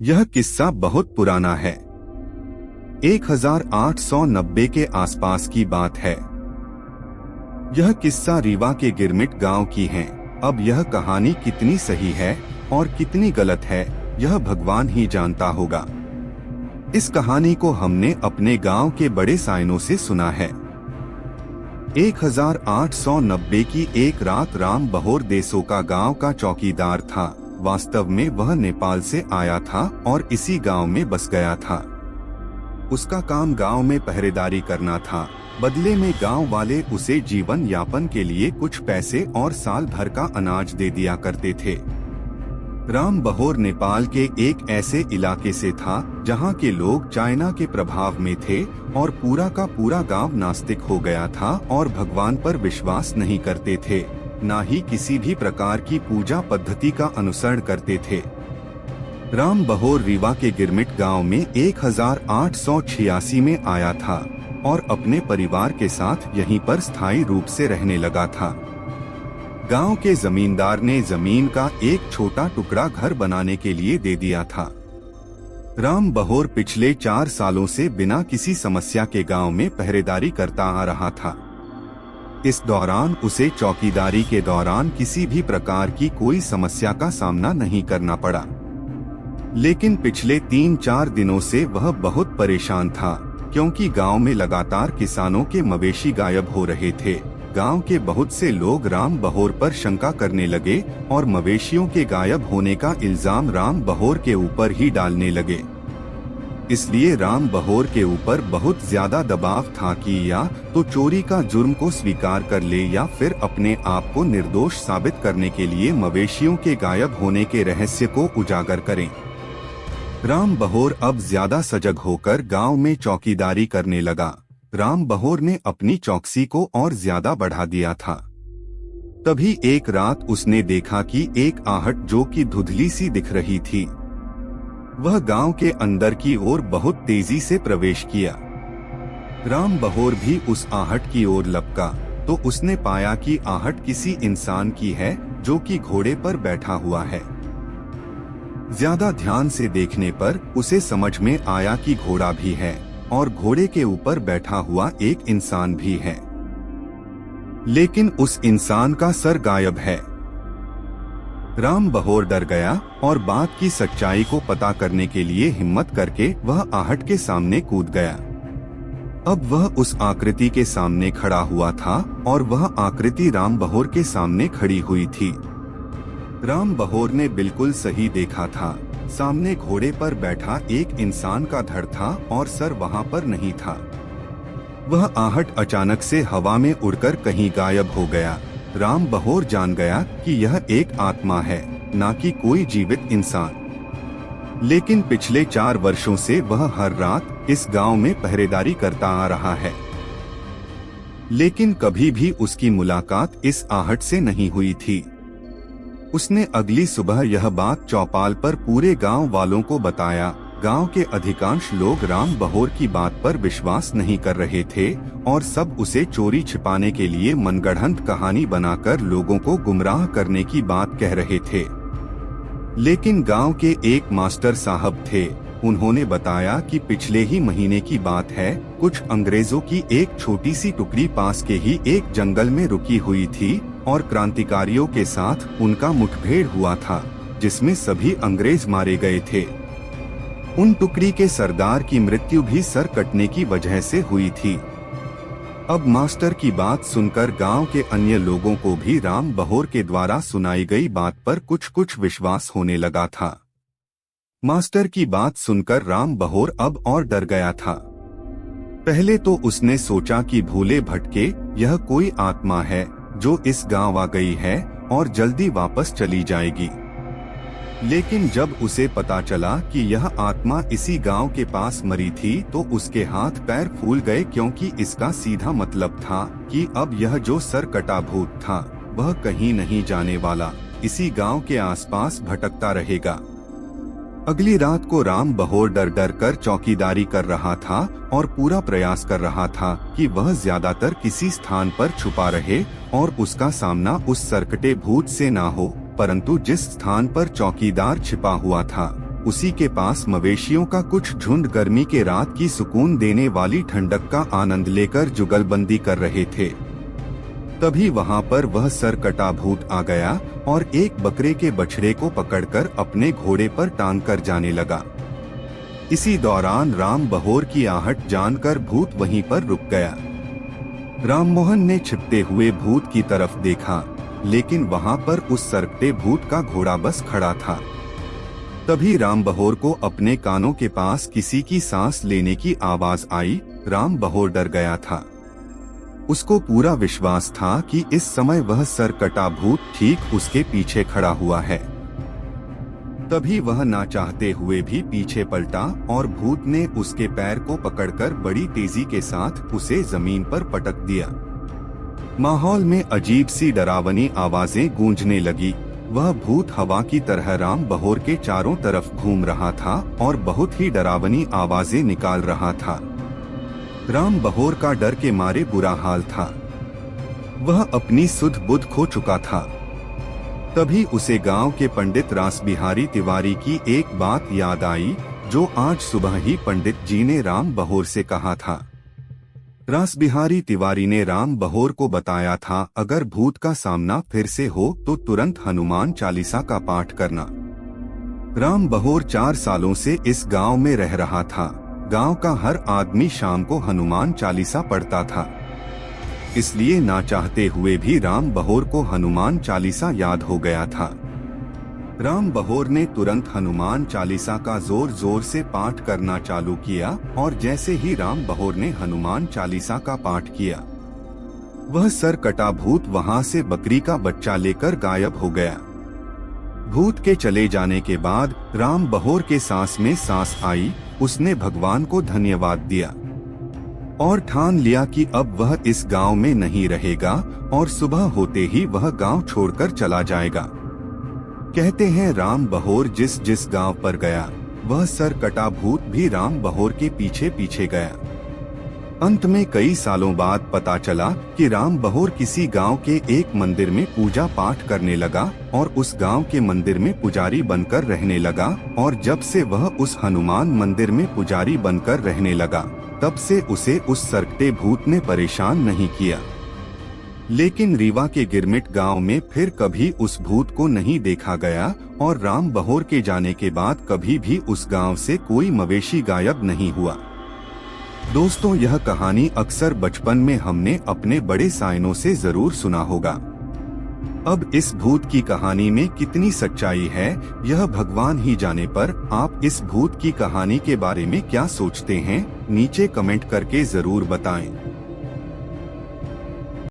यह किस्सा बहुत पुराना है। 1890 के आसपास की बात है। यह किस्सा रीवा के गिरमिट गांव की है। अब यह कहानी कितनी सही है और कितनी गलत है, यह भगवान ही जानता होगा। इस कहानी को हमने अपने गांव के बड़े साइनों से सुना है। 1890 की एक रात राम बहोर देसोका गांव का चौकीदार था। वास्तव में वह नेपाल से आया था और इसी गांव में बस गया था। उसका काम गांव में पहरेदारी करना था। बदले में गांव वाले उसे जीवन यापन के लिए कुछ पैसे और साल भर का अनाज दे दिया करते थे। राम बहोर नेपाल के एक ऐसे इलाके से था जहां के लोग चाइना के प्रभाव में थे और पूरा का पूरा गांव नास्तिक हो गया था और भगवान पर विश्वास नहीं करते थे, ना ही किसी भी प्रकार की पूजा पद्धति का अनुसरण करते थे। राम बहोर रीवा के गिरमिट गांव में 1886 में आया था और अपने परिवार के साथ यहीं पर स्थायी रूप से रहने लगा था। गांव के जमींदार ने जमीन का एक छोटा टुकड़ा घर बनाने के लिए दे दिया था। राम बहोर पिछले 4 सालों से बिना किसी समस्या के गांव में पहरेदारी करता आ रहा था। इस दौरान उसे चौकीदारी के दौरान किसी भी प्रकार की कोई समस्या का सामना नहीं करना पड़ा। लेकिन पिछले 3-4 दिनों से वह बहुत परेशान था, क्योंकि गांव में लगातार किसानों के मवेशी गायब हो रहे थे। गांव के बहुत से लोग राम बहोर पर शंका करने लगे और मवेशियों के गायब होने का इल्जाम राम बहोर के ऊपर ही डालने लगे। इसलिए राम बहोर के ऊपर बहुत ज्यादा दबाव था कि या तो चोरी का जुर्म को स्वीकार कर ले या फिर अपने आप को निर्दोष साबित करने के लिए मवेशियों के गायब होने के रहस्य को उजागर करें। राम बहोर अब ज्यादा सजग होकर गांव में चौकीदारी करने लगा। राम बहोर ने अपनी चौकसी को और ज्यादा बढ़ा दिया था। तभी एक रात उसने देखा कि एक आहट जो कि धुंधली सी दिख रही थी, वह गांव के अंदर की ओर बहुत तेजी से प्रवेश किया। राम बहोर भी उस आहट की ओर लपका तो उसने पाया कि आहट किसी इंसान की है जो कि घोड़े पर बैठा हुआ है। ज्यादा ध्यान से देखने पर उसे समझ में आया कि घोड़ा भी है और घोड़े के ऊपर बैठा हुआ एक इंसान भी है, लेकिन उस इंसान का सर गायब है। राम बहोर डर गया और बात की सच्चाई को पता करने के लिए हिम्मत करके वह आहट के सामने कूद गया। अब वह उस आकृति के सामने खड़ा हुआ था और वह आकृति राम बहोर के सामने खड़ी हुई थी। राम बहोर ने बिल्कुल सही देखा था। सामने घोड़े पर बैठा एक इंसान का धड़ था और सर वहां पर नहीं था। वह आहट अचानक से हवा में उड़कर कहीं गायब हो गया। राम बहोर जान गया कि यह एक आत्मा है, ना कि कोई जीवित इंसान। लेकिन पिछले 4 वर्षों से वह हर रात इस गांव में पहरेदारी करता आ रहा है, लेकिन कभी भी उसकी मुलाकात इस आहट से नहीं हुई थी। उसने अगली सुबह यह बात चौपाल पर पूरे गांव वालों को बताया। गांव के अधिकांश लोग राम बहोर की बात पर विश्वास नहीं कर रहे थे और सब उसे चोरी छिपाने के लिए मनगढ़ंत कहानी बनाकर लोगों को गुमराह करने की बात कह रहे थे। लेकिन गांव के एक मास्टर साहब थे। उन्होंने बताया कि पिछले ही महीने की बात है, कुछ अंग्रेजों की एक छोटी सी टुकड़ी पास के ही एक जंगल में रुकी हुई थी और क्रांतिकारियों के साथ उनका मुठभेड़ हुआ था, जिसमें सभी अंग्रेज मारे गए थे। उन टुकड़ी के सरदार की मृत्यु भी सर कटने की वजह से हुई थी। अब मास्टर की बात सुनकर गांव के अन्य लोगों को भी राम बहोर के द्वारा सुनाई गई बात पर कुछ विश्वास होने लगा था। मास्टर की बात सुनकर राम बहोर अब और डर गया था। पहले तो उसने सोचा कि भूले भटके यह कोई आत्मा है जो इस गांव आ गई है और जल्दी वापस चली जाएगी। लेकिन जब उसे पता चला कि यह आत्मा इसी गांव के पास मरी थी तो उसके हाथ पैर फूल गए, क्योंकि इसका सीधा मतलब था कि अब यह जो सर कटा भूत था वह कहीं नहीं जाने वाला, इसी गांव के आसपास भटकता रहेगा। अगली रात को राम बहोर डर डर कर चौकीदारी कर रहा था और पूरा प्रयास कर रहा था कि वह ज्यादातर किसी स्थान पर छुपा रहे और उसका सामना उस सरकटे भूत से ना हो, परंतु जिस स्थान पर चौकीदार छिपा हुआ था उसी के पास मवेशियों का कुछ झुंड गर्मी के रात की सुकून देने वाली ठंडक का आनंद लेकर जुगलबंदी कर रहे थे। तभी वहां पर वह सरकटा भूत आ गया और एक बकरे के बछड़े को पकड़कर अपने घोड़े पर टांग कर जाने लगा। इसी दौरान राम बहोर की आहट जानकर भूत वहीं पर रुक गया। राममोहन ने छिपते हुए भूत की तरफ देखा, लेकिन वहां पर उस सरकटे भूत का घोड़ा बस खड़ा था। तभी राम बहोर को अपने कानों के पास किसी की सांस लेने की आवाज आई। राम बहोर डर गया था। उसको पूरा विश्वास था कि इस समय वह सरकटा भूत ठीक उसके पीछे खड़ा हुआ है। तभी वह ना चाहते हुए भी पीछे पलटा और भूत ने उसके पैर को पकड़कर बड़ी तेजी के साथ उसे जमीन पर पटक दिया। माहौल में अजीब सी डरावनी आवाजें गूंजने लगी। वह भूत हवा की तरह राम बहोर के चारों तरफ घूम रहा था और बहुत ही डरावनी आवाजें निकाल रहा था। राम बहोर का डर के मारे बुरा हाल था। वह अपनी सुध बुध खो चुका था। तभी उसे गांव के पंडित रासबिहारी तिवारी की एक बात याद आई, जो आज सुबह ही पंडित जी ने राम बहोर से कहा था। रासबिहारी तिवारी ने राम बहोर को बताया था, अगर भूत का सामना फिर से हो तो तुरंत हनुमान चालीसा का पाठ करना। राम बहोर 4 सालों से इस गांव में रह रहा था। गांव का हर आदमी शाम को हनुमान चालीसा पढ़ता था, इसलिए ना चाहते हुए भी राम बहोर को हनुमान चालीसा याद हो गया था। राम बहोर ने तुरंत हनुमान चालीसा का जोर जोर से पाठ करना चालू किया और जैसे ही राम बहोर ने हनुमान चालीसा का पाठ किया, वह सरकटा भूत वहां से बकरी का बच्चा लेकर गायब हो गया। भूत के चले जाने के बाद राम बहोर के सांस में सांस आई। उसने भगवान को धन्यवाद दिया और ठान लिया कि अब वह इस गांव में नहीं रहेगा और सुबह होते ही वह गांव छोड़कर चला जाएगा। कहते हैं राम बहोर जिस जिस गांव पर गया, वह सरकटा भूत भी राम बहोर के पीछे पीछे गया। अंत में कई सालों बाद पता चला कि राम बहोर किसी गांव के एक मंदिर में पूजा पाठ करने लगा और उस गांव के मंदिर में पुजारी बनकर रहने लगा। और जब से वह उस हनुमान मंदिर में पुजारी बनकर रहने लगा, तब से उसे उस सरकटे भूत ने परेशान नहीं किया। लेकिन रीवा के गिरमिट गांव में फिर कभी उस भूत को नहीं देखा गया और राम बहोर के जाने के बाद कभी भी उस गांव से कोई मवेशी गायब नहीं हुआ। दोस्तों, यह कहानी अक्सर बचपन में हमने अपने बड़े साइनों से जरूर सुना होगा। अब इस भूत की कहानी में कितनी सच्चाई है, यह भगवान ही जाने। पर आप इस भूत की कहानी के बारे में क्या सोचते हैं, नीचे कमेंट करके जरूर बताएं।